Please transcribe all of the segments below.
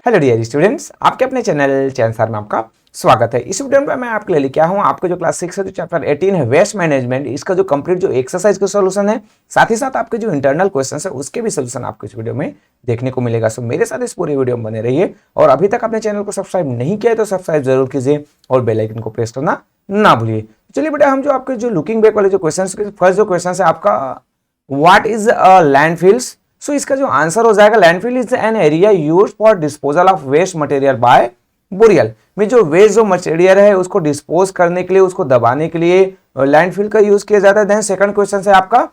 Hello dear students, आपके अपने channel चैनसर में आपका स्वागत है। इस वीडियो में मैं आपके लिए लेके आया हूँ आपका जो क्लास 6 है, जो चैप्टर 18 है वेस्ट मैनेजमेंट, इसका जो कंप्लीट जो एक्सरसाइज का सॉल्यूशन है, साथ ही साथ आपके जो इंटरनल क्वेश्चंस है उसके भी सॉल्यूशन आपको इस वीडियो में देखने को मिलेगा। सो मेरे साथ इस पूरी वीडियो में बने रहिए और अभी तक अपने चैनल को सब्सक्राइब नहीं किया है तो सब्सक्राइब जरूर कीजिए और बेल आइकन को प्रेस करना ना भूलिए। चलिए बेटा, हम जो आपके जो लुकिंग बैक वाले जो क्वेश्चन, फर्स्ट जो क्वेश्चन है आपका what is a landfills. So इसका जो आंसर हो जाएगा landfill is an area use for disposal of waste material by burial. में जो वेस्ट जो मटेरियल है उसको डिस्पोज करने के लिए, उसको दबाने के लिए लैंडफिल का यूज किया जाता है। देन सेकंड क्वेश्चन है आपका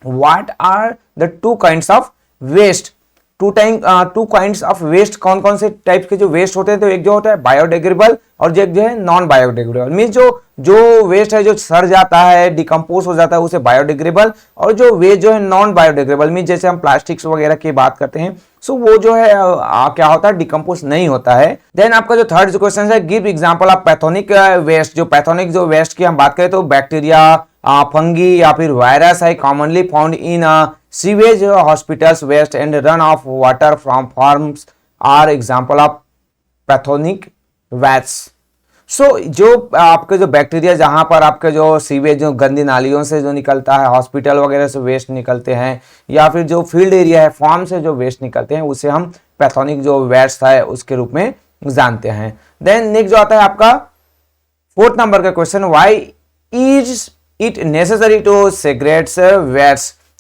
what are the two kinds of waste. Two kinds of waste कौन कौन से टाइप के जो वेस्ट होते हैं, तो एक जो होता है बायोडिग्रेडेबल और एक जो है नॉन बायोडिग्रेडेबल। मींस जो वेस्ट है जो सड़ जाता है, डिकम्पोज हो जाता है, उसे बायोडिग्रेडेबल, और जो वेस्ट जो है नॉन बायोडिग्रेडेबल, मींस जैसे हम प्लास्टिक्स वगैरह की बात करते हैं, सो वो जो है क्या होता है, डिकम्पोज नहीं होता है। देन आपका जो थर्ड जो क्वेश्चन है give example of pathogenic waste. जो पैथोनिक जो वेस्ट की हम बात करें तो बैक्टीरिया, फंगी या फिर वायरस है commonly found in sewage, hospitals waste and run off water from farms are example of pathogenic waste. So जो आपके जो बैक्टीरिया जहां पर आपके जो सीवेज जो गंदी नालियों से जो निकलता है, हॉस्पिटल वगैरह से वेस्ट निकलते हैं, या फिर जो फील्ड एरिया है फार्म से जो वेस्ट निकलते हैं, उसे हम पैथोनिक जो वेस्ट है उसके रूप में जानते हैं। देन नेक्स्ट जो आता है आपका फोर्थ नंबर का question, why is it necessary to segregate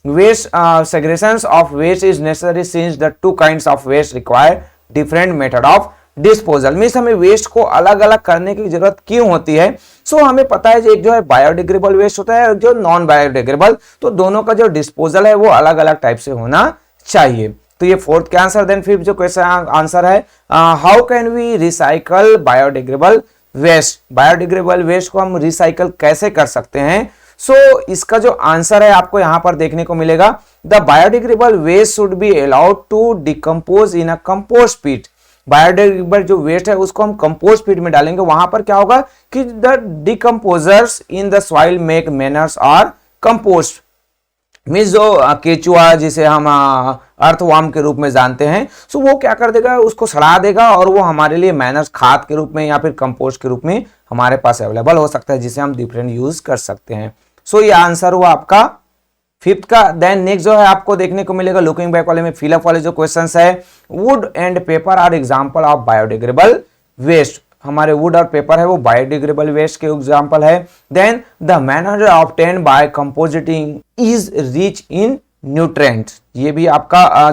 waste segregation of waste is necessary since the two kinds of waste require different method of disposal। Means हमें वेस्ट को अलग अलग करने की जरूरत क्यों होती है। सो हमें पता है एक जो है बायोडिग्रेडेबल वेस्ट होता है और जो नॉन बायोडिग्रेडेबल, तो दोनों का जो डिस्पोजल है वो अलग अलग टाइप से होना चाहिए। तो ये फोर्थ का आंसर। देन फिफ्थ जो क्वेश्चन आंसर है how can we recycle biodegradable waste. Biodegradable waste को हम रिसाइकल कैसे कर सकते हैं। सो इसका जो आंसर है आपको यहां पर देखने को मिलेगा, the biodegradable waste should be allowed to decompose in a compost pit. Biodegradable जो वेस्ट है उसको हम कंपोस्ट पिट में डालेंगे, वहां पर क्या होगा कि the decomposers in the soil make manners और कंपोस्ट। मीन्स जो केचुआ जिसे हम अर्थवर्म के रूप में जानते हैं, सो वो क्या कर देगा, उसको सड़ा देगा और वो हमारे लिए मैनर्स खाद के रूप में या फिर कंपोस्ट के रूप में हमारे पास अवेलेबल हो सकता है, जिसे हम डिफरेंट यूज कर सकते हैं। सो ये आंसर हुआ आपका फिफ्थ का। देन नेक्स्ट जो है आपको देखने को मिलेगा लुकिंग बैक वाले में फिलअप वाले जो क्वेश्चंस है, wood and paper are example of biodegradable waste. हमारे वुड और पेपर है वो बायोडिग्रेडेबल वेस्ट के एग्जांपल है। Then the manure obtained by composting is rich in nutrient. ये भी आपका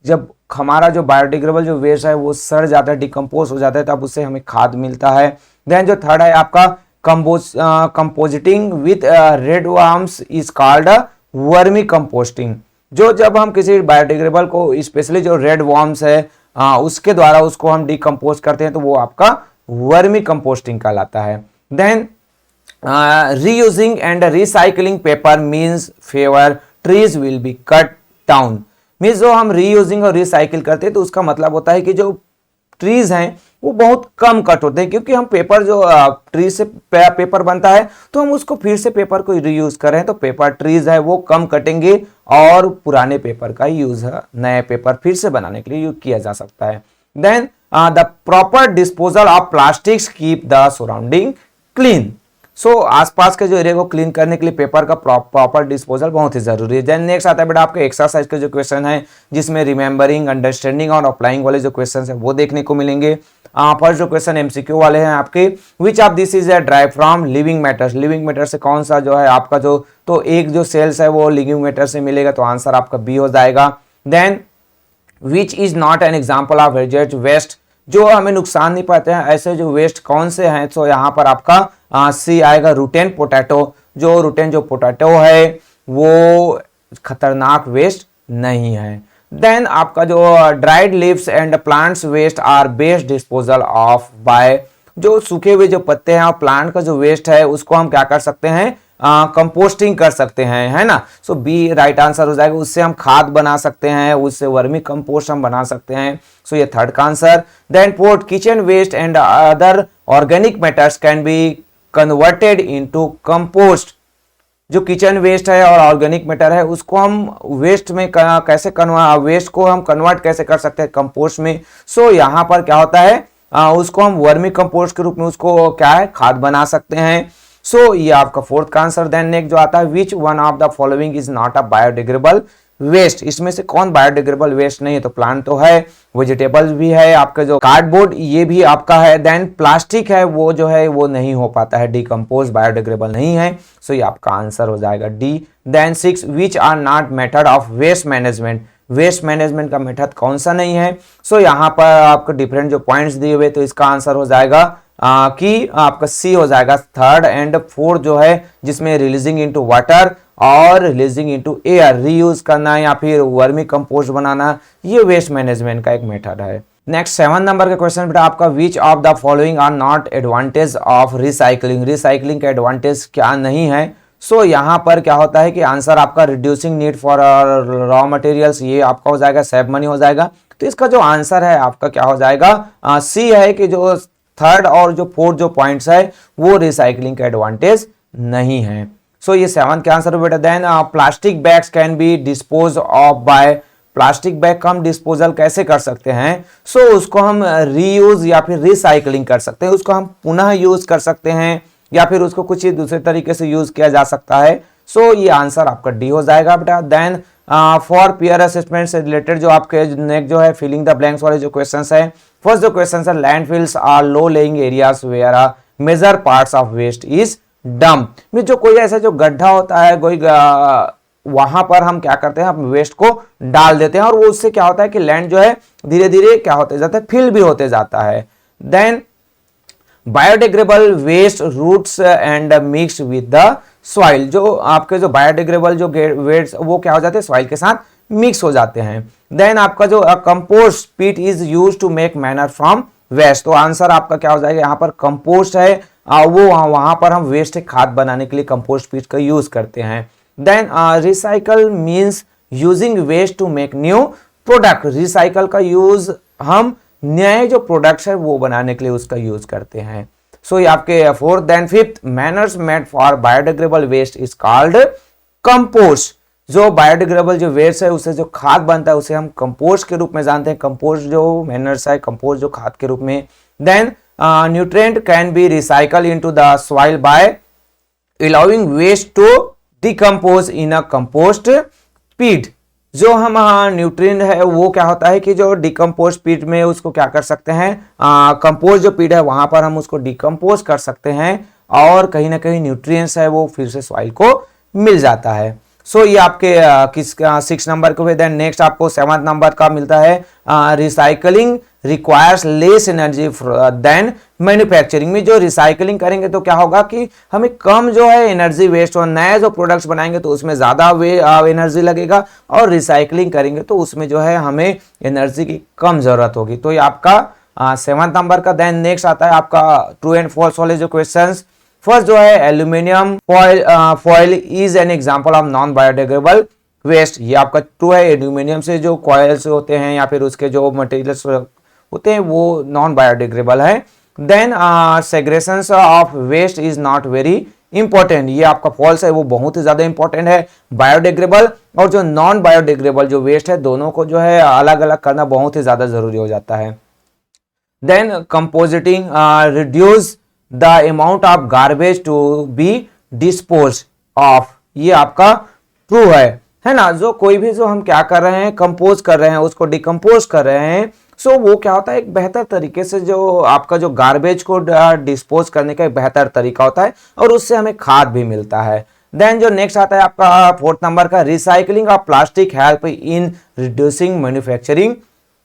जब हमारा जो बायोडिग्रेडेबल जो वेस्ट है वो सड़ जाता है, डिकम्पोज हो जाता है, तब उससे हमें खाद मिलता है। देन जो थर्ड है आपका compositing with red worms is called vermi composting. जो जब हम किसी बायोडिग्रेडेबल को, स्पेशली जो रेड वर्म्स है उसके द्वारा उसको हम डिकम्पोज करते हैं, तो वो आपका वर्मी कंपोस्टिंग कहलाता है। Then reusing and recycling paper means fewer trees will be cut down. Means जो हम रीयूजिंग और रिसाइकिल करते हैं तो उसका मतलब होता है कि जो ट्रीज हैं वो बहुत कम कट होते हैं, क्योंकि हम पेपर जो ट्री से पेपर बनता है तो हम उसको फिर से पेपर को रीयूज कर रहे हैं, तो पेपर ट्रीज है वो कम कटेंगे और पुराने पेपर का यूज है नए पेपर फिर से बनाने के लिए यूज किया जा सकता है। Then the proper disposal of plastics keep the surrounding clean. So आसपास के जो एरिया को क्लीन करने के लिए पेपर का प्रॉपर डिस्पोजल बहुत ही जरूरी है। देन नेक्स्ट आता है बेटा आपके एक्सरसाइज के जो क्वेश्चन है, जिसमें रिमेंबरिंग, अंडरस्टैंडिंग और अप्लाइंग वाले जो क्वेश्चन है वो देखने को मिलेंगे। फर्स्ट जो क्वेश्चन एमसीक्यू वाले हैं आपके, which of this is drive from living matters. Living matter से कौन सा जो है आपका जो, तो एक जो सेल्स है वो लिविंग मैटर से मिलेगा, तो आंसर आपका बी हो जाएगा। Then which is not an example of hazard waste. जो हमें नुकसान नहीं पाते हैं ऐसे जो वेस्ट कौन से हैं, तो यहाँ पर आपका सी आएगा रूटेन पोटैटो। जो रूटेन जो पोटैटो है वो खतरनाक वेस्ट नहीं है। देन आपका जो dried leaves and plants waste are best disposal of by. जो सूखे हुए जो पत्ते हैं और प्लांट का जो वेस्ट है उसको हम क्या कर सकते हैं, कंपोस्टिंग कर सकते हैं, है ना। सो बी राइट आंसर हो जाएगा। उससे हम खाद बना सकते हैं, उससे वर्मी कंपोस्ट हम बना सकते हैं। सो ये थर्ड का answer. Then fourth, kitchen waste and other organic matters can be converted into compost. जो किचन वेस्ट है और ऑर्गेनिक मैटर है उसको हम वेस्ट में कैसे वेस्ट को हम कन्वर्ट कैसे कर सकते हैं कंपोस्ट में। सो यहाँ पर क्या होता है उसको हम वर्मी कंपोस्ट के रूप में उसको क्या है खाद बना सकते हैं। सो ये आपका फोर्थ का आंसर। देन नेक्स्ट जो आता है which one of the following is not a biodegradable waste, इसमें से कौन बायोडिग्रेडेबल वेस्ट नहीं है? तो प्लांट तो है, वेजिटेबल्स भी है, आपका जो कार्डबोर्ड ये भी आपका है, देन प्लास्टिक है वो जो है वो नहीं हो पाता है डिकम्पोज, बायोडिग्रेडेबल नहीं है। सो ये आपका आंसर हो जाएगा D. Then 6 which are not method of waste management, waste management का मेथड कौन सा नहीं है? सो यहाँ पर आपको डिफरेंट जो पॉइंट्स दिए हुए तो इसका आंसर हो जाएगा कि आपका सी हो जाएगा थर्ड एंड फोर्थ जो है, जिसमें रिलीजिंग इनटू वाटर और रिलीजिंग इनटू एयर, रीयूज करना या फिर वर्मी कंपोस्ट बनाना, ये वेस्ट मैनेजमेंट का एक मेथड है। नेक्स्ट 7 नंबर का क्वेश्चन बेटा आपका which of the following are not advantage of recycling, recycling का एडवांटेज क्या नहीं है? सो यहाँ पर क्या होता है कि आंसर आपका reducing need for raw materials, ये आपका हो जाएगा सेव मनी हो जाएगा। तो इसका जो आंसर है आपका क्या हो जाएगा सी है कि जो थर्ड और जो फोर्थ जो पॉइंट्स है वो रिसाइकलिंग का एडवांटेज नहीं है। सो ये 7 का आंसर बेटा। Then plastic bags can be dispose of by, plastic bag का हम डिस्पोजल कैसे कर सकते हैं? सो उसको हम रीयूज या फिर रिसाइकलिंग कर सकते हैं, उसको हम पुनः यूज कर सकते हैं या फिर उसको कुछ ही दूसरे तरीके से यूज किया जा सकता है। सो ये आंसर आपका डी हो जाएगा बेटा। देन फॉर पीयर असेसमेंट से रिलेटेड जो आपके नेक्स्ट जो है फिलिंग द ब्लैंक्स वाले जो क्वेश्चंस है, फर्स्ट जो क्वेश्चन है landfills are low lying areas where a major parts of waste is dump, में जो कोई ऐसा जो गड्ढा होता है कोई वहां पर हम क्या करते हैं हम वेस्ट को डाल देते हैं और वो उससे क्या होता है कि लैंड जो है धीरे धीरे क्या होते जाता है फिल भी होते जाता है। Then biodegradable waste rots and mix with the soil, जो आपके जो बायोडिग्रेडेबल जो वेस्ट वो क्या हो जाते हैं सॉइल के साथ मिक्स हो जाते हैं। देन आपका जो compost pit is use to make manure from waste, तो आंसर आपका क्या हो जाएगा यहाँ पर कंपोस्ट है वो वहां पर हम वेस्ट खाद बनाने के लिए कंपोस्ट पीट का यूज करते हैं। Then recycle means using waste to make new product, recycle का यूज हम नए जो प्रोडक्ट्स है वो बनाने के लिए उसका यूज करते हैं। सो ये आपके fourth. Then fifth manures made for biodegradable waste is called compost, जो बायोडिग्रेडेबल जो वेस्ट है उससे जो खाद बनता है उसे हम कंपोस्ट के रूप में जानते हैं, कंपोस्ट जो मैनर्स है कंपोस्ट जो खाद के रूप में। Then nutrient can be recycle into the soil by allowing waste to decompose in a compost pit, जो हम न्यूट्रिएंट है वो क्या होता है कि जो डिकम्पोज पीट में उसको क्या कर सकते हैं कंपोस्ट जो पीट है वहां पर हम उसको डिकम्पोज कर सकते हैं और कहीं ना कहीं न्यूट्रिएंट्स है वो फिर से सॉइल को मिल जाता है। सो ये आपके किस 6 नंबर को। देन नेक्स्ट आपको 7 नंबर का मिलता है recycling requires less energy than manufacturing, में जो रिसाइकलिंग करेंगे तो क्या होगा कि हमें कम जो है एनर्जी वेस्ट और नए जो प्रोडक्ट्स बनाएंगे तो उसमें ज्यादा एनर्जी लगेगा और रिसाइकलिंग करेंगे तो उसमें जो है हमें एनर्जी की कम जरूरत होगी। तो ये आपका 7 नंबर का। देन नेक्स्ट आता है आपका ट्रू एंड फॉल्स वाले जो क्वेश्चंस। फर्स्ट जो है aluminium foil is an example of non biodegradable waste, ये आपका ट्रू है, एल्यूमिनियम से जो कॉइल्स होते हैं या फिर उसके जो मटेरियल्स होते हैं वो नॉन बायोडिग्रेडेबल है। Then segregation of waste is not very important, ये आपका फॉल्स है, वो बहुत ही ज्यादा इंपॉर्टेंट है। बायोडिग्रेडेबल और जो नॉन बायोडिग्रेडेबल जो वेस्ट है दोनों को जो है अलग अलग करना बहुत ही ज्यादा जरूरी हो जाता है। Then composting reduce the amount of garbage to be dispose of, ये आपका ट्रू है ना। जो कोई भी जो हम क्या कर रहे हैं कंपोज कर रहे हैं उसको डिकम्पोज कर रहे हैं, सो वो क्या होता है एक बेहतर तरीके से जो आपका जो गार्बेज को डिस्पोज करने का एक बेहतर तरीका होता है और उससे हमें खाद भी मिलता है। देन जो नेक्स्ट आता है आपका 4th नंबर का recycling of plastic help in reducing manufacturing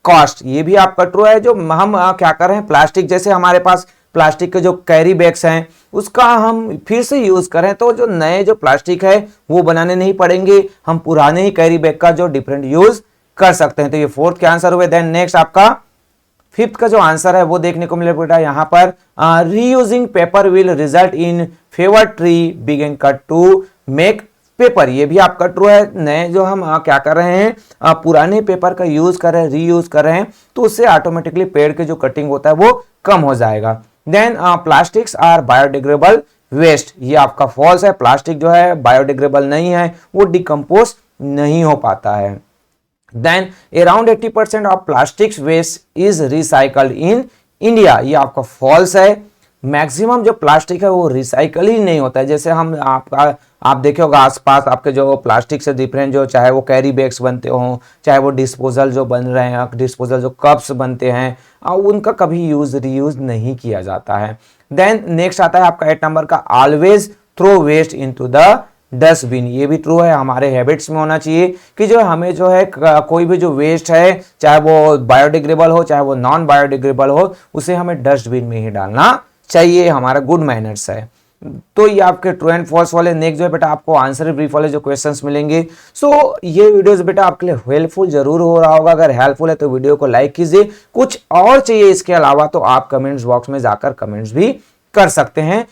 cost, ये भी आपका ट्रू है। जो हम क्या कर रहे हैं प्लास्टिक, जैसे हमारे पास प्लास्टिक के जो कैरी बैग्स हैं उसका हम फिर से यूज करें तो जो नए जो प्लास्टिक है वो बनाने नहीं पड़ेंगे, हम पुराने ही कैरी बैग का जो डिफरेंट यूज कर सकते हैं। तो ये 4th के आंसर हुए। देन नेक्स्ट आपका 5th का जो आंसर है वो देखने को मिले बेटा यहाँ पर reusing paper will result in fewer tree being cut to make paper, ये भी आपका ट्रू है। नए जो हम क्या कर रहे हैं पुराने पेपर का यूज कर रहे हैं रीयूज कर रहे हैं तो उससे ऑटोमेटिकली पेड़ के जो कटिंग होता है वो कम हो जाएगा। Then plastics are biodegradable waste, ये आपका फॉल्स है। प्लास्टिक जो है बायोडिग्रेडेबल नहीं है, वो डिकम्पोज नहीं हो पाता है। Then around 80% of plastics waste is recycled in India, ये आपका फॉल्स है। मैक्सिमम जो प्लास्टिक है वो रिसाइकल ही नहीं होता है। जैसे हम आप देखे होगा आसपास आपके जो प्लास्टिक से डिफरेंट जो, चाहे वो कैरी बैग्स बनते हों, चाहे वो डिस्पोजल जो बन रहे हैं, डिस्पोजल जो कप्स बनते हैं, उनका कभी यूज रीयूज नहीं किया जाता है। देन नेक्स्ट आता है आपका 8 नंबर का, always throw waste into the dustbin. ये भी ट्रू है, हमारे हैबिट्स में होना चाहिए कि जो हमें जो है कोई भी जो वेस्ट है, चाहे वो बायोडिग्रेडेबल हो चाहे वो नॉन बायोडिग्रेडेबल हो, उसे हमें डस्टबिन में ही डालना चाहिए, हमारा गुड मैनर्स है। तो ये आपके ट्रू एंड फॉल्स वाले। नेक्स्ट जो है बेटा आपको आंसर ब्रीफ वाले जो क्वेश्चंस मिलेंगे। सो ये वीडियोस बेटा आपके लिए हेल्पफुल जरूर हो रहा होगा। अगर हेल्पफुल है तो वीडियो को लाइक कीजिए। कुछ और चाहिए इसके अलावा तो आप कमेंट्स बॉक्स में जाकर कमेंट्स भी कर सकते हैं।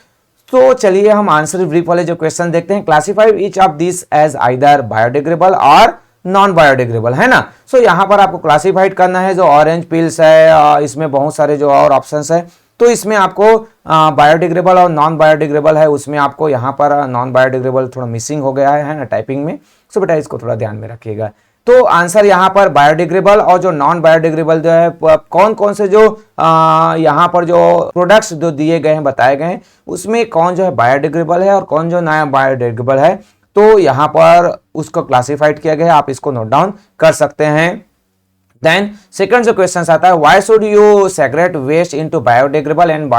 तो चलिए हम आंसर ब्रीफ वाले जो क्वेश्चन देखते हैं। Classify each of this as either biodegradable और नॉन बायोडिग्रेडेबल, है ना। सो यहाँ पर आपको क्लासिफाइड करना है। जो ऑरेंज पिल्स है, इसमें बहुत सारे जो और ऑप्शंस है, तो इसमें आपको बायोडिग्रेडेबल और नॉन बायोडिग्रेडेबल है, उसमें आपको यहाँ पर नॉन बायोडिग्रेडेबल थोड़ा मिसिंग हो गया है ना टाइपिंग में। सो बेटा इसको थोड़ा ध्यान में रखिएगा। तो आंसर यहाँ पर बायोडिग्रेडेबल और जो नॉन बायोडिग्रेडेबल जो है, कौन कौन से जो यहाँ पर जो प्रोडक्ट्स जो दिए गए हैं बताए गए हैं, उसमें कौन जो है बायोडिग्रेडेबल है और कौन जो नया बायोडिग्रेडेबल है, तो यहाँ पर उसको क्लासिफाइड किया गया है। आप इसको नोट डाउन कर सकते हैं। देन सेकंड जो क्वेश्चन आता है, why should you segregate waste into biodegradable and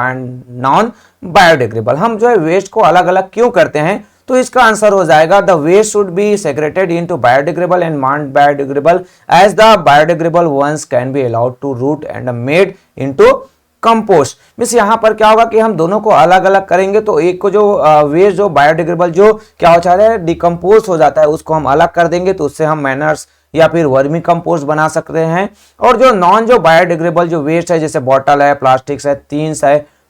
non biodegradable. हम जो है वेस्ट को अलग अलग क्यों करते हैं, तो इसका आंसर हो जाएगा the waste should be segregated into biodegradable and non biodegradable as the biodegradable ones can be allowed to rot and made into compost. Means यहाँ पर क्या होगा कि हम दोनों को अलग अलग करेंगे, तो एक को जो वेस्ट जो बायोडिग्रेडेबल जो क्या हो जाता है डिकम्पोज हो जाता है, उसको हम अलग कर देंगे, तो उससे हम मैनर्स या फिर वर्मी कंपोस्ट बना सकते हैं। और जो नॉन जो बायोडिग्रेडेबल जो वेस्ट है, जैसे बॉटल है, प्लास्टिक है,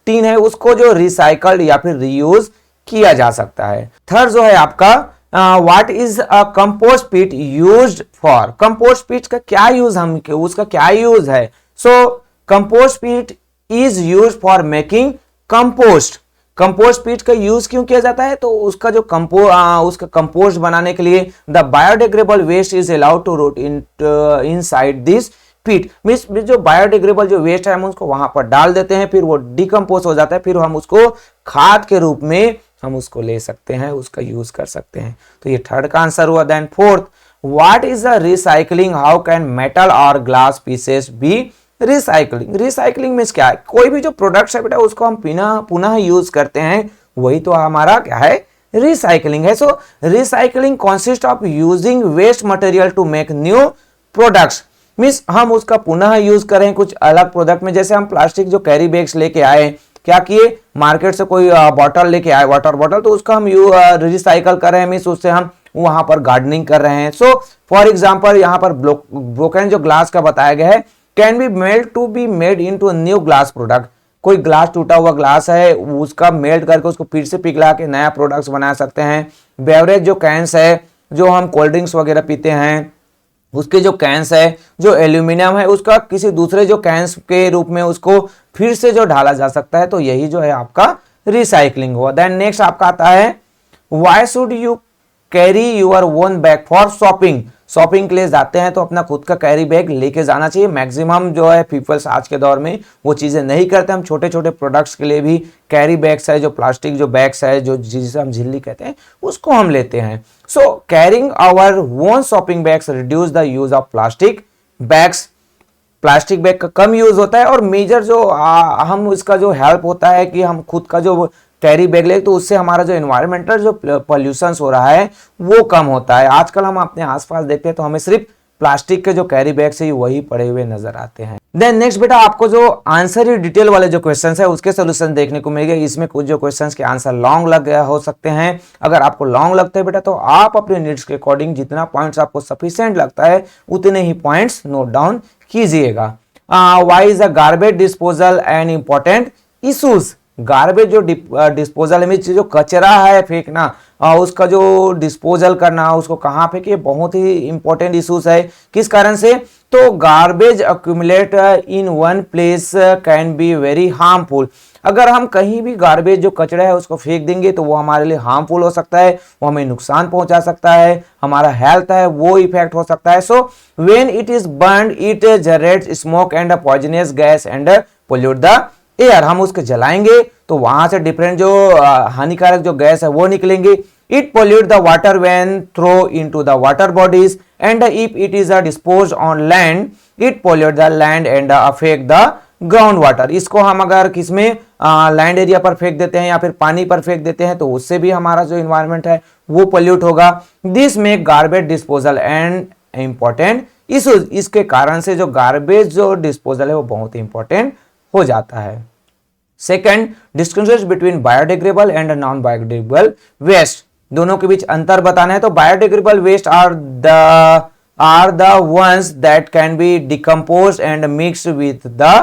टीन है, उसको जो रिसाइकल्ड या फिर रीयूज किया जा सकता है। थर्ड जो है आपका, what is a compost pit used for. Compost pit का क्या यूज, हम उसका क्या यूज है। So compost pit is use for making compost. Compost pit का यूज क्यों किया जाता है, तो उसका जो उसका कंपोस्ट बनाने के लिए the biodegradable waste is allowed to rot inside this pit. Means जो बायोडिग्रेडेबल जो वेस्ट है हम उसको वहां पर डाल देते हैं, फिर वो डिकम्पोज हो जाता है, फिर हम उसको खाद के रूप में हम उसको ले सकते हैं, उसका यूज कर सकते हैं। तो ये थर्ड का आंसर हुआ। Then fourth, what is the recycling, how can metal और glass pieces be recycling. Recycling means क्या है, कोई भी जो प्रोडक्ट्स है बेटा उसको हम पुनः यूज करते हैं, वही तो हमारा क्या है रिसाइकलिंग है। So recycling consist of using waste material to make new products. Means हम उसका पुनः यूज करें कुछ अलग प्रोडक्ट में। जैसे हम प्लास्टिक जो कैरी बैग्स लेके आए, क्या किए, मार्केट से कोई बॉटल लेके आए, वाटर बॉटल, तो उसका हम रिसाइकल कर रहे हैं, मींस उससे हम वहां पर गार्डनिंग कर रहे हैं। सो फॉर एग्जाम्पल यहाँ पर ब्रोकन जो ग्लास का बताया गया है, can be melt to be made into new glass product. कोई ग्लास, टूटा हुआ ग्लास है, उसका मेल्ट करके उसको फिर से पिघला के नया प्रोडक्ट्स बना सकते हैं। बेवरेज जो कैंस है, जो हम कोल्ड ड्रिंक्स वगैरह पीते हैं, उसके जो कैंस है, जो एल्यूमिनियम है, उसका किसी दूसरे जो कैंस के रूप में उसको फिर से जो ढाला जा सकता है, तो यही जो है आपका रिसाइकलिंग हुआ। देन नेक्स्ट आपका आता है, why should you carry your own bag for shopping. Shopping के लिए जाते हैं तो अपना खुद का कैरी बैग लेके जाना चाहिए। मैक्सिमम जो है पीपल्स आज के दौर में वो चीजें नहीं करते। हम छोटे छोटे प्रोडक्ट्स के लिए भी कैरी बैग्स है, जो प्लास्टिक जो बैग्स है, जो जिसे हम झिल्ली कहते हैं, उसको हम लेते हैं। So carrying our own shopping bags reduce the use of plastic bags. Plastic bag का कम यूज होता है, और मेजर जो हम इसका जो हेल्प होता है कि हम खुद का जो कैरी बैग ले, तो उससे हमारा जो एनवायरमेंटल जो पॉल्यूशन हो रहा है वो कम होता है। आजकल हम अपने आसपास देखते हैं तो हमें सिर्फ प्लास्टिक के जो कैरी बैग से वही पड़े हुए नजर आते हैं। देन नेक्स्ट बेटा आपको जो आंसर ही डिटेल वाले जो क्वेश्चंस है उसके सोल्यूशन देखने को मिलेगा। इसमें कुछ जो क्वेश्चंस के आंसर लॉन्ग लग गया हो सकते हैं। अगर आपको लॉन्ग लगता है बेटा तो आप अपने नीड्स के अकॉर्डिंग जितना पॉइंट्स आपको सफिशिएंट लगता है उतने ही पॉइंट्स नोट डाउन कीजिएगा। Why is a garbage disposal an important issues. Garbage जो डिस्पोजल में जो कचरा है फेंकना, उसका जो डिस्पोजल करना, उसको कहाँ फेंके, बहुत ही इंपॉर्टेंट इशूज है। किस कारण से, तो garbage accumulate in one place can be very harmful. अगर हम कहीं भी गार्बेज जो कचरा है उसको फेंक देंगे तो वो हमारे लिए हार्मफुल हो सकता है, वो हमें नुकसान पहुंचा सकता है, हमारा हेल्थ है वो इफेक्ट हो सकता है। So when it is burned it generates smoke and poisonous gas and pollute the air. हम उसको जलाएंगे तो वहां से डिफरेंट जो हानिकारक जो गैस है वो निकलेंगे। It pollute the water when throw into the water bodies and if it is disposed on land it pollute the land and affect the ground water. इसको हम अगर किसमें लैंड एरिया पर फेंक देते हैं या फिर पानी पर फेंक देते हैं तो उससे भी हमारा जो इन्वायरमेंट है वो पोल्यूट होगा। This make garbage disposal and important issues. इसके कारण से जो गार्बेज जो डिस्पोजल है वो बहुत ही इंपॉर्टेंट हो जाता है। Second, distinguish between biodegradable and non biodegradable waste. दोनों के बीच अंतर बताना है तो biodegradable waste are the ones that can be decomposed and mixed with the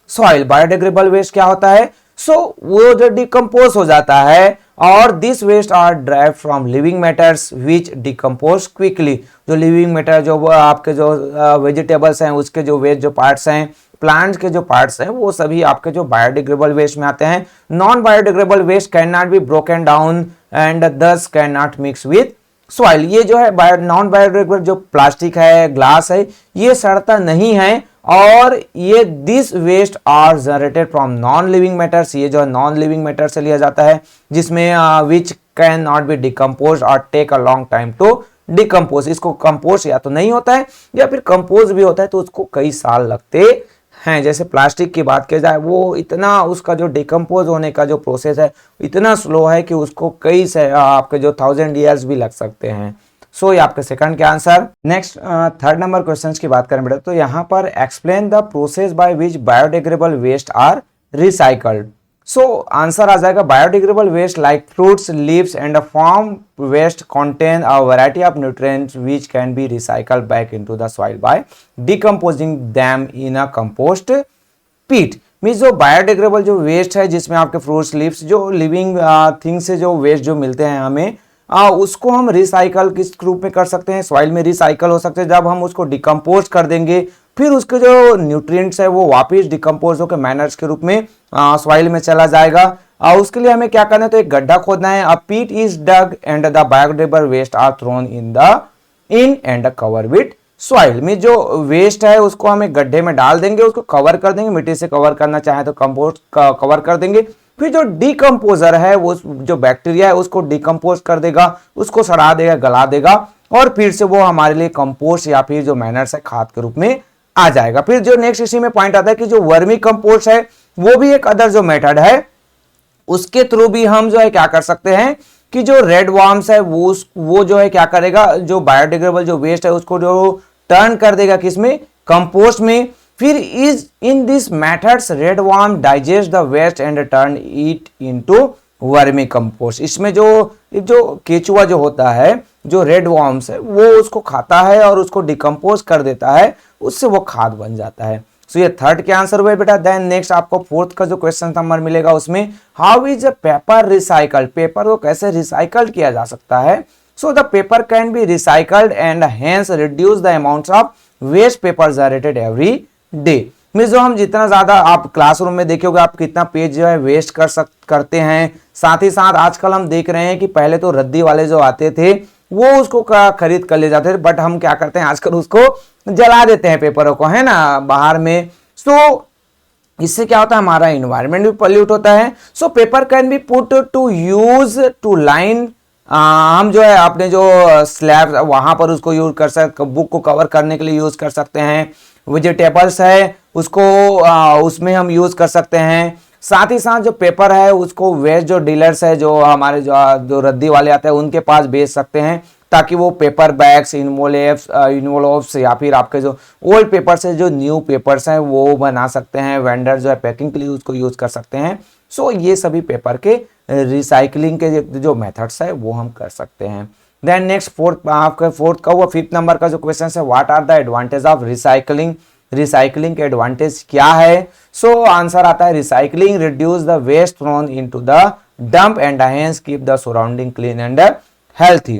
soil। Biodegradable waste क्या होता है? वो जो डिकम्पोज हो जाता है और this waste are drive from living matters which decompose quickly. जो लिविंग मैटर जो आपके जो वेजिटेबल्स हैं उसके जो वेस्ट जो पार्ट्स हैं, प्लांट्स के जो पार्ट्स हैं वो सभी आपके जो बायोडिग्रेडेबल वेस्ट में आते हैं। Non biodegradable waste can not be broken down and these can not mix with soil. ये जो है नॉन बायोडिग्रेडेबल जो प्लास्टिक है, ग्लास है, ये सड़ता नहीं है और ये this waste are generated from non living matters. ये जो है नॉन लिविंग मैटर से लिया जाता है जिसमें which can not be decompose और take a long time to decompose. इसको कंपोज या तो नहीं होता है या फिर कंपोज भी होता है तो उसको कई साल लगते हैं। जैसे प्लास्टिक की बात की जाए वो इतना उसका जो डिकम्पोज होने का जो प्रोसेस है इतना स्लो है कि उसको कई से आपके जो 1000 ईयर्स भी लग सकते हैं। सो ये आपके सेकंड के answer. Next third number questions की बात करें बेटा तो यहाँ पर explain the process by which biodegradable waste are recycled. So answer आ जाएगा biodegradable waste like fruits, leaves and farm waste contain a variety of nutrients which can be recycled back into the soil by decomposing them in a compost pit। Means जो biodegradable जो waste है जिसमें आपके fruits, leaves जो living things से जो waste जो मिलते हैं हमें उसको हम रिसाइकल किस रूप में कर सकते हैं? सॉइल में रिसाइकल हो सकते हैं जब हम उसको डिकम्पोज कर देंगे, फिर उसके जो न्यूट्रिएंट्स है वो वापस डिकम्पोज होकर मैनर्स के रूप में सॉइल में चला जाएगा। उसके लिए हमें क्या करना है तो एक गड्ढा खोदना है। A pit is dug and the biodegradable waste are thrown in and cover with soil. में जो वेस्ट है उसको हम एक गड्ढे में डाल देंगे, उसको कवर कर देंगे, मिट्टी से कवर करना चाहे तो कंपोस्ट कवर कर देंगे। फिर जो डिकम्पोजर है वो जो बैक्टीरिया है उसको डिकम्पोज कर देगा, उसको सड़ा देगा, गला देगा और फिर से वो हमारे लिए कंपोस्ट या फिर जो मैनर्स है खाद के रूप में आ जाएगा। फिर जो नेक्स्ट इसी में पॉइंट आता है कि जो वर्मी कंपोस्ट है वो भी एक अदर जो मेथड है उसके थ्रू भी हम जो है क्या कर सकते हैं कि जो रेड वर्म्स है वो जो है क्या करेगा, जो बायोडिग्रेडेबल जो वेस्ट है उसको जो टर्न कर देगा किसमें? कंपोस्ट में। फिर is in this methods red worm digest the waste and turn it into vermicompost. इसमें जो केचुआ जो होता है, जो रेड वर्म्स है वो उसको खाता है और उसको डिकम्पोज कर देता है, उससे वो खाद बन जाता है। सो ये थर्ड के आंसर हुए बेटा। देन नेक्स्ट आपको फोर्थ का जो क्वेश्चन नंबर मिलेगा उसमें how is a paper recycled. Paper को कैसे रिसाइकल्ड किया जा सकता है? So the paper can be recycled and hence reduce the amount of waste paper generated every day. Means जो हम जितना ज्यादा आप क्लासरूम में देखोगे आप कितना पेज जो है वेस्ट करते हैं। साथ ही साथ आजकल हम देख रहे हैं कि पहले तो रद्दी वाले जो आते थे वो उसको खरीद कर ले जाते थे, बट हम क्या करते हैं आजकल उसको जला देते हैं पेपरों को, है ना, बाहर में। सो इससे क्या होता है हमारा इन्वायरमेंट भी पॉल्यूट होता है। So paper can be put to use to line. हम जो है अपने जो स्लैब वहां पर उसको यूज कर सकते, बुक को कवर करने के लिए यूज कर सकते हैं। वेजिटेबल्स है उसको उसमें हम यूज कर सकते हैं। साथ ही साथ जो पेपर है उसको वेस्ट जो डीलर्स है जो हमारे जो रद्दी वाले आते हैं उनके पास बेच सकते हैं ताकि वो पेपर बैग्स, इन्वोल्व्स या फिर आपके जो ओल्ड पेपर से जो न्यू पेपर्स हैं वो बना सकते हैं। वेंडर जो है पैकिंग के लिए उसको यूज कर सकते हैं। सो ये सभी पेपर के रिसाइकलिंग के जो मेथड्स है वो हम कर सकते हैं। देन नेक्स्ट फोर्थ का हुआ फिफ्थ नंबर का जो क्वेश्चन है what are the advantage of recycling. Recycling के एडवांटेज क्या है? सो आंसर आता है recycling reduce the waste thrown into the dump and hence keep the surrounding clean and healthy.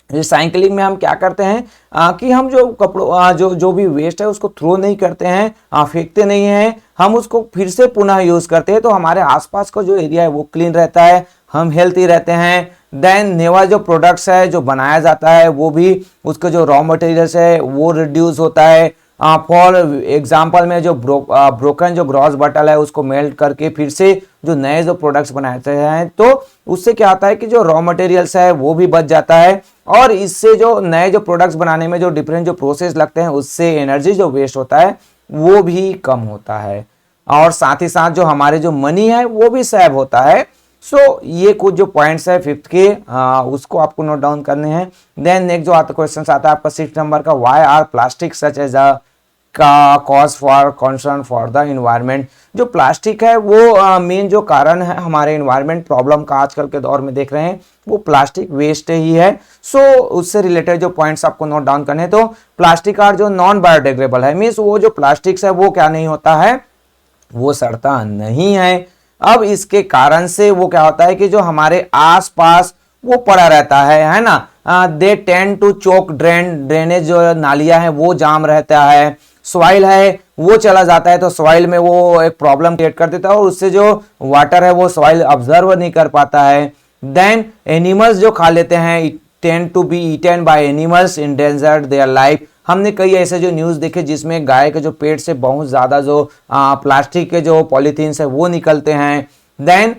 Recycling में हम क्या करते हैं कि हम जो कपड़ों जो भी वेस्ट है उसको थ्रो नहीं करते हैं, फेंकते नहीं हैं, हम उसको फिर से पुनः यूज करते हैं, तो हमारे आसपास का जो एरिया है वो क्लीन रहता है, हम हेल्थी रहते हैं। देन नेवा जो प्रोडक्ट्स है जो बनाया जाता है वो भी उसके जो रॉ मटेरियल्स है वो रिड्यूस होता है। फॉर एग्जाम्पल में जो ब्रोकन जो ग्रॉस बटल है उसको मेल्ट करके फिर से जो नए जो प्रोडक्ट्स बनाते हैं, तो उससे क्या होता है कि जो रॉ मटेरियल्स है वो भी बच जाता है, और इससे जो नए जो प्रोडक्ट्स बनाने में जो डिफरेंट जो प्रोसेस लगते हैं उससे एनर्जी जो वेस्ट होता है वो भी कम होता है, और साथ ही साथ जो हमारे जो मनी है वो भी सेव होता है। सो ये कुछ जो पॉइंट्स है फिफ्थ के उसको आपको नोट डाउन करने हैं। देन नेक्स्ट जो आता क्वेश्चन आता है आपका 6 नंबर का, why are plastic such as a का cause for concern for the environment. जो प्लास्टिक है वो मेन जो कारण है हमारे इन्वायरमेंट प्रॉब्लम का आजकल के दौर में देख रहे हैं वो प्लास्टिक वेस्ट ही है। सो उससे रिलेटेड जो पॉइंट्स आपको नोट डाउन करने हैं, तो प्लास्टिक आर जो नॉन बायोडिग्रेडेबल है, मीन्स वो जो प्लास्टिक्स है वो क्या नहीं होता है, वो सड़ता नहीं है। अब इसके कारण से वो क्या होता है कि जो हमारे आसपास वो पड़ा रहता है ना, they tend to choke drainage जो नालियां हैं वो जाम रहता है, सॉइल है वो चला जाता है, तो सॉइल में वो एक प्रॉब्लम क्रिएट कर देता है और उससे जो वाटर है वो सॉइल ऑब्जर्व नहीं कर पाता है। देन एनिमल्स जो खा लेते हैं, tend to be eaten by animals, endangered their life. हमने कई ऐसे जो न्यूज देखे जिसमें गाय के जो पेट से बहुत ज्यादा जो प्लास्टिक के जो पॉलीथीन्स है वो निकलते हैं। Then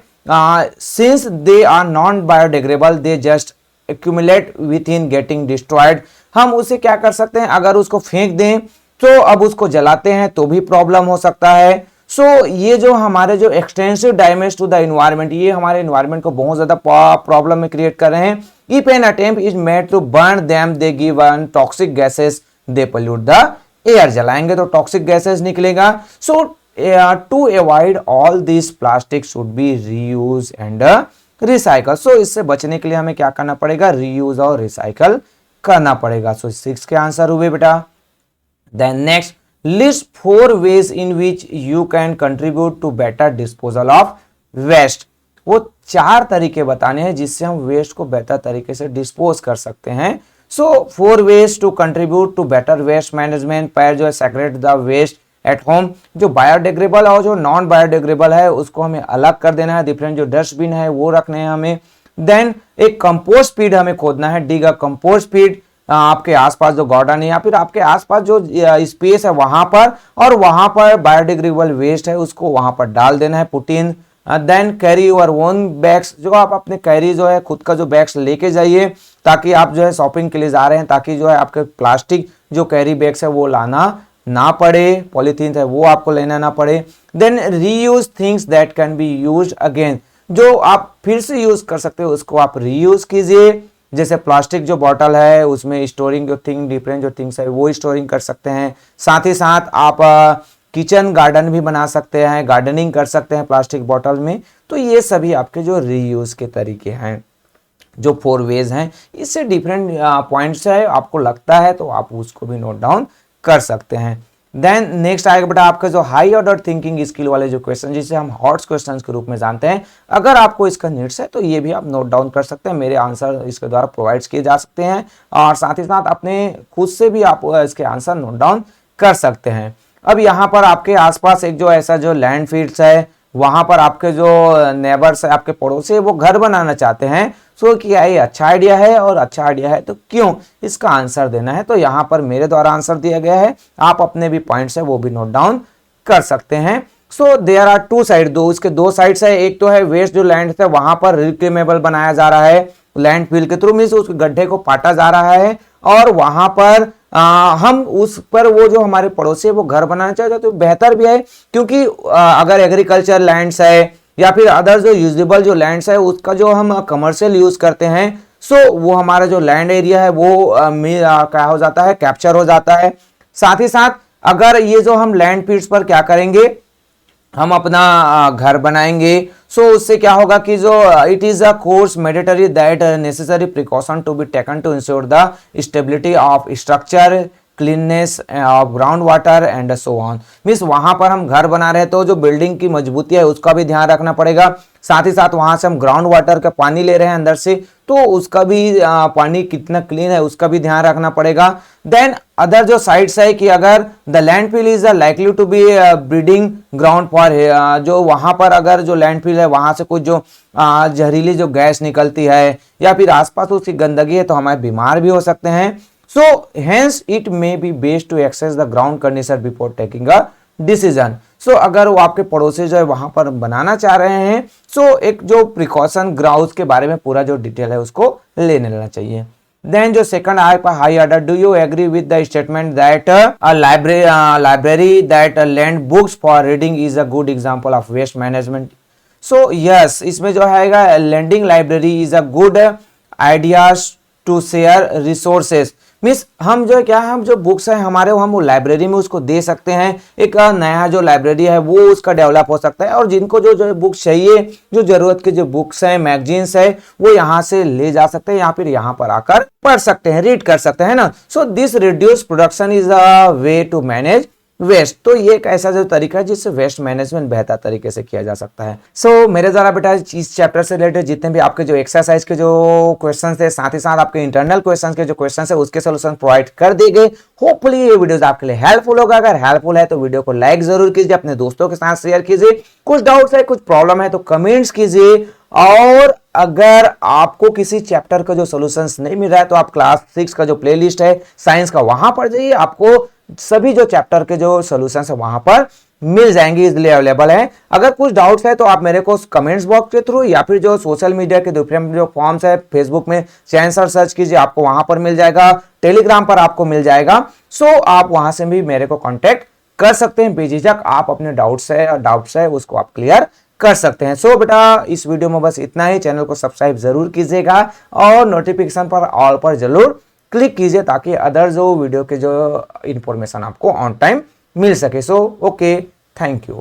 since they are non biodegradable they just accumulate with in getting destroyed. हम उसे क्या कर सकते हैं, अगर उसको फेंक दें तो अब उसको जलाते हैं तो भी प्रॉब्लम हो सकता है। सो ये जो हमारे जो extensive damage to the environment, ये हमारे एनवायरनमेंट को बहुत ज्यादा प्रॉब्लम में क्रिएट कर रहे हैं। If an attempt is made to burn them they give an toxic gases, they pollute the air. जलाएंगे तो टॉक्सिक गैसेस निकलेगा। So to avoid all this plastic should be reuse and recycle. So इससे बचने के लिए हमें क्या करना पड़ेगा, रीयूज और रिसाइकल करना पड़ेगा। सो 6 के आंसर हुए बेटा। Then next, list 4 ways in which you can contribute to better disposal of waste। वो 4 तरीके बताने हैं जिससे हम वेस्ट को बेहतर तरीके से डिस्पोज कर सकते हैं। सो 4 ways to contribute to better waste management। पहले जो है सेग्रेगेट द वेस्ट एट होम। जो बायोडिग्रेडेबल और जो नॉन बायोडिग्रेडेबल है उसको हमें अलग कर देना है, डिफरेंट जो डस्टबिन है वो रखने हैं हमें। देन एक कंपोस्ट पीट हमें खोदना है, डिग अ कंपोस्ट पीट आपके आसपास जो गार्डन है या फिर आपके आसपास जो स्पेस है वहां पर, और वहां पर बायोडिग्रेडेबल वेस्ट है उसको वहां पर डाल देना है, put in. Then carry your own bags. जो आप अपने कैरी जो है खुद का जो बैग्स लेके जाइए, ताकि आप जो है शॉपिंग के लिए जा रहे हैं ताकि जो है आपके प्लास्टिक जो कैरी बैग्स है वो लाना ना पड़े, पॉलीथीन है वो आपको लेना ना पड़े। Then reuse things that can be used again. जो आप फिर से यूज कर सकते हो उसको आप रीयूज कीजिए। जैसे प्लास्टिक जो बॉटल है उसमें स्टोरिंग जो थिंग डिफरेंट जो थिंग्स है वो स्टोरिंग कर सकते हैं। साथ ही साथ आप किचन गार्डन भी बना सकते हैं, गार्डनिंग कर सकते हैं प्लास्टिक बॉटल में। तो ये सभी आपके जो रीयूज के तरीके हैं, जो 4 वेज हैं। इससे डिफरेंट पॉइंट्स है, आपको लगता है तो आप उसको भी नोट डाउन कर सकते हैं। देन नेक्स्ट आएगा बेटा आपका जो हाई ऑर्डर थिंकिंग स्किल वाले जो क्वेश्चन जिसे हम हॉट्स क्वेश्चंस के रूप में जानते हैं। अगर आपको इसका नीड्स है तो ये भी आप नोट डाउन कर सकते हैं, मेरे आंसर इसके द्वारा प्रोवाइड किए जा सकते हैं, और साथ ही साथ अपने खुद से भी आप इसके आंसर नोट डाउन कर सकते हैं। अब यहाँ पर आपके आसपास एक जो ऐसा जो लैंड फील्ड्स है वहां पर आपके जो नेबर्स है, आपके पड़ोसी है, वो घर बनाना चाहते हैं। सो क्या ये अच्छा आइडिया है, और अच्छा आइडिया है तो क्यों, इसका आंसर देना है। तो यहाँ पर मेरे द्वारा आंसर दिया गया है, आप अपने भी पॉइंट्स है वो भी नोट डाउन कर सकते हैं। सो देयर आर 2 साइड, उसके 2 साइड्स है। एक तो है वेस्ट जो लैंड है वहां पर रिक्लेमेबल बनाया जा रहा है लैंड फील्ड के थ्रू, मीन्स उस गड्ढे को पाटा जा रहा है, और वहां पर हम उस पर वो जो हमारे पड़ोसी है वो घर बनाना चाहते तो बेहतर भी है, क्योंकि अगर एग्रीकल्चर लैंड्स है या फिर अदर जो यूजेबल जो लैंड्स है उसका जो हम कमर्शियल यूज करते हैं, सो वो हमारा जो लैंड एरिया है वो क्या हो जाता है, कैप्चर हो जाता है। साथ ही साथ अगर ये जो हम लैंड फील्ड्स पर क्या करेंगे, हम अपना घर बनाएंगे, सो उससे क्या होगा कि जो it is a course mandatory that necessary precaution to be taken to ensure the stability of structure, cleanness of ground water and so on. Means वहां पर हम घर बना रहे हैं तो जो बिल्डिंग की मजबूती है उसका भी ध्यान रखना पड़ेगा। साथ ही साथ वहां से हम ग्राउंड वाटर का पानी ले रहे हैं अंदर से, तो उसका भी पानी कितना क्लीन है उसका भी ध्यान रखना पड़ेगा। देन अदर जो साइड्स है कि अगर the landfill is likely to be breeding ground for, जो वहां पर अगर जो लैंडफिल है वहां से कुछ जो जहरीली जो गैस निकलती है या फिर आसपास उसकी गंदगी है तो हमारे बीमार भी हो सकते हैं। So hence it may be best to access the ground condition before taking a decision. So अगर वो आपके पड़ोसी जो है वहां पर बनाना चाह रहे हैं, सो एक जो प्रिकॉशन ग्राउंड के बारे में पूरा जो डिटेल है उसको ले लेना चाहिए। देन जो second high order, do you agree with the statement that a library that land books for reading is a good example of waste management? So yes, इसमें जो है landing library is a good ideas to share resources. Means हम जो क्या है, हम जो books है हमारे हम वो लाइब्रेरी में उसको दे सकते हैं, एक नया जो लाइब्रेरी है वो उसका डेवलप हो सकता है, और जिनको जो बुक्स चाहिए, जो जरूरत के जो बुक्स हैं मैगजीन्स है वो यहाँ से ले जा सकते हैं या फिर यहाँ पर आकर पढ़ सकते हैं, रीड कर सकते हैं ना। So this reduce production is a way to manage waste. तो ये एक ऐसा जो तरीका है जिससे वेस्ट मैनेजमेंट बेहतर तरीके से किया जा सकता है। सो मेरे द्वारा बेटा इस चैप्टर से रिलेटेड जितने भी आपके जो एक्सरसाइज के जो क्वेश्चन थे, साथ ही साथ आपके इंटरनल क्वेश्चन के जो क्वेश्चन है उसके सोल्यूशन प्रोवाइड कर दिए गए। होपफुली ये वीडियोस आपके लिए हेल्पफुल होगा। अगर हेल्पफुल है तो वीडियो को लाइक जरूर कीजिए, अपने दोस्तों के साथ शेयर कीजिए। कुछ डाउट्स है, कुछ प्रॉब्लम है तो कमेंट्स कीजिए, और अगर आपको किसी चैप्टर का जो सॉल्यूशंस नहीं मिल रहा है तो आप क्लास 6 का जो प्लेलिस्ट है साइंस का वहां पर जाइए, आपको सभी जो चैप्टर के जो सॉल्यूशंस है वहां पर मिल जाएंगे, इजिली अवेलेबल है। अगर कुछ डाउट्स है तो आप मेरे को कमेंट्स बॉक्स के थ्रू या फिर जो सोशल मीडिया के डिफरेंट जो फॉर्म्स है, फेसबुक में चैन सर सर्च कीजिए, आपको वहां पर मिल जाएगा, टेलीग्राम पर आपको मिल जाएगा। सो आप वहां से भी मेरे को कॉन्टेक्ट कर सकते हैं, बेझिझक आप अपने डाउट्स है उसको आप क्लियर कर सकते हैं। सो बेटा इस वीडियो में बस इतना ही। चैनल को सब्सक्राइब जरूर कीजिएगा और नोटिफिकेशन पर ऑल पर जरूर क्लिक कीजिए ताकि अदर जो वीडियो के जो इंफॉर्मेशन आपको ऑन टाइम मिल सके। So okay, thank you.